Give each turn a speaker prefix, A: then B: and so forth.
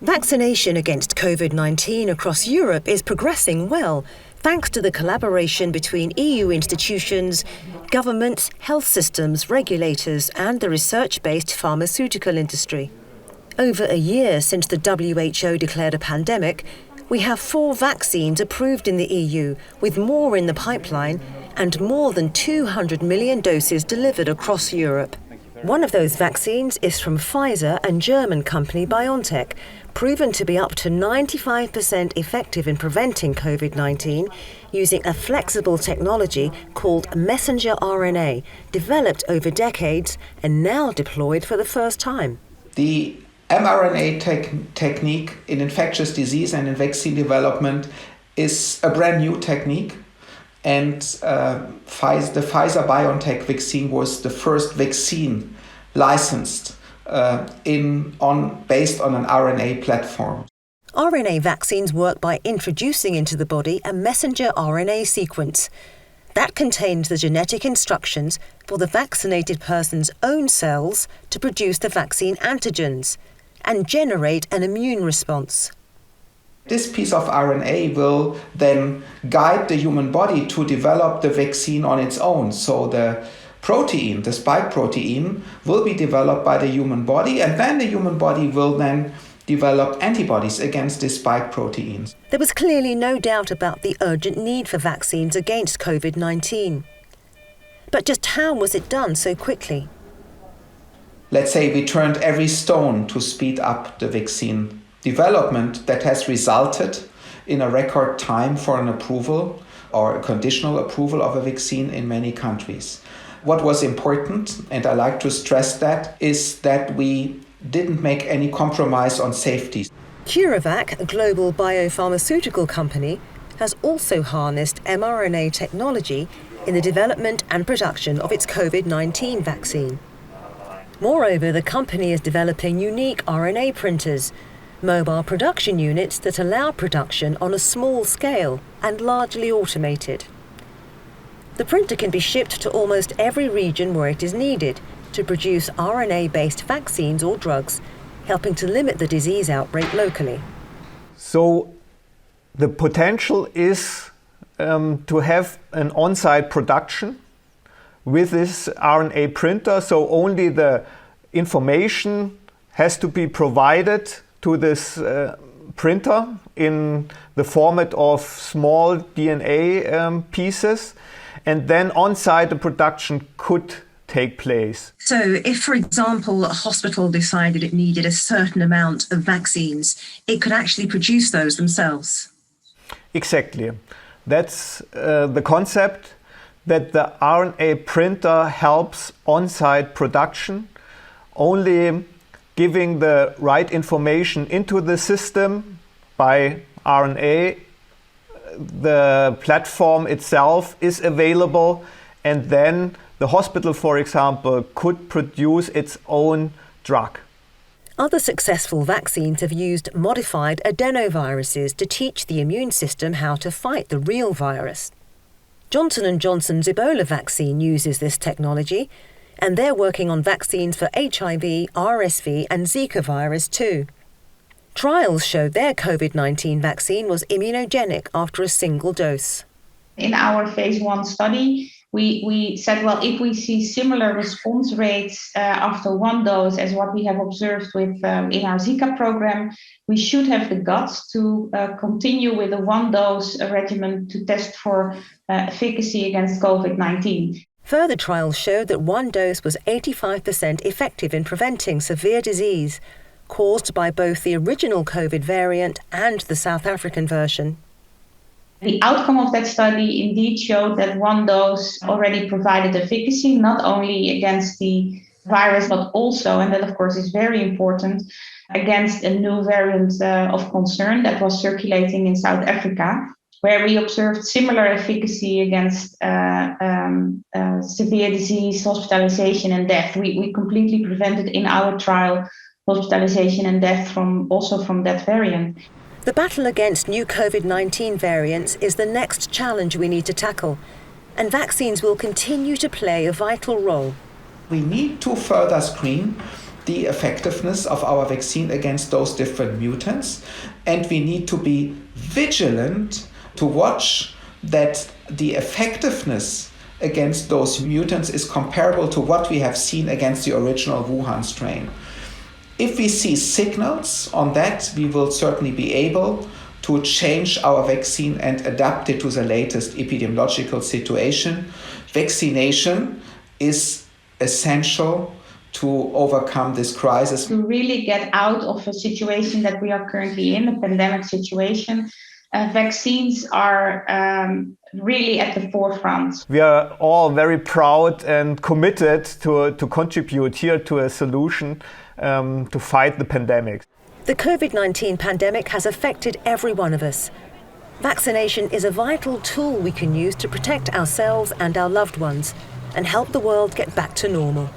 A: Vaccination against Covid-19 across Europe is progressing well, thanks to the collaboration between EU institutions, governments, health systems, regulators and the research-based pharmaceutical industry. Over a year since the WHO declared a pandemic, we have 4 vaccines approved in the EU, with more in the pipeline and more than 200 million doses delivered across Europe. One of those vaccines is from Pfizer and German company BioNTech, proven to be up to 95% effective in preventing Covid-19 using a flexible technology called messenger RNA, developed over decades and now deployed for the first time.
B: The mRNA technique in infectious disease and in vaccine development is a brand new technique. And the Pfizer-BioNTech vaccine was the first vaccine licensed based on an RNA platform.
A: RNA vaccines work by introducing into the body a messenger RNA sequence. That contains the genetic instructions for the vaccinated person's own cells to produce the vaccine antigens and generate an immune response.
B: This piece of RNA will then guide the human body to develop the vaccine on its own. So the protein, the spike protein, will be developed by the human body, and then the human body will then develop antibodies against the spike proteins.
A: There was clearly no doubt about the urgent need for vaccines against Covid-19. But just how was it done so quickly?
B: Let's say we turned every stone to speed up the vaccine development that has resulted in a record time for an approval or a conditional approval of a vaccine in many countries. What was important, and I like to stress that, is that we didn't make any compromise on safety.
A: CureVac, a global biopharmaceutical company, has also harnessed mRNA technology in the development and production of its Covid-19 vaccine. Moreover, the company is developing unique RNA printers, mobile production units that allow production on a small scale and largely automated. The printer can be shipped to almost every region where it is needed to produce RNA-based vaccines or drugs, helping to limit the disease outbreak locally.
C: So the potential is to have an on-site production with this RNA printer, so only the information has to be provided to this printer in the format of small DNA pieces, and then on-site the production could take place.
A: So if, for example, a hospital decided it needed a certain amount of vaccines, it could actually produce those themselves?
C: Exactly. That's the concept, that the RNA printer helps on-site production, only giving the right information into the system by RNA. The platform itself is available, and then the hospital, for example, could produce its own drug.
A: Other successful vaccines have used modified adenoviruses to teach the immune system how to fight the real virus. Johnson & Johnson's Ebola vaccine uses this technology, and they're working on vaccines for HIV, RSV and Zika virus too. Trials showed their Covid-19 vaccine was immunogenic after a single dose.
D: In our phase 1 study, we said, well, if we see similar response rates after 1 dose as what we have observed with in our Zika program, we should have the guts to continue with a 1-dose regimen to test for efficacy against COVID-19.
A: Further trials showed that 1 dose was 85% effective in preventing severe disease caused by both the original COVID variant and the South African version.
D: The outcome of that study indeed showed that 1 dose already provided efficacy, not only against the virus, but also, and that of course is very important, against a new variant of concern that was circulating in South Africa, where we observed similar efficacy against severe disease, hospitalization and death. We completely prevented in our trial hospitalization and death from that variant.
A: The battle against new COVID-19 variants is the next challenge we need to tackle, and vaccines will continue to play a vital role.
B: We need to further screen the effectiveness of our vaccine against those different mutants. And we need to be vigilant to watch that the effectiveness against those mutants is comparable to what we have seen against the original Wuhan strain. If we see signals on that, we will certainly be able to change our vaccine and adapt it to the latest epidemiological situation. Vaccination is essential to overcome this crisis.
D: To really get out of a situation that we are currently in, a pandemic situation, vaccines are really at the forefront.
C: We are all very proud and committed to contribute here to a solution to fight the pandemic.
A: The COVID-19 pandemic has affected every one of us. Vaccination is a vital tool we can use to protect ourselves and our loved ones and help the world get back to normal.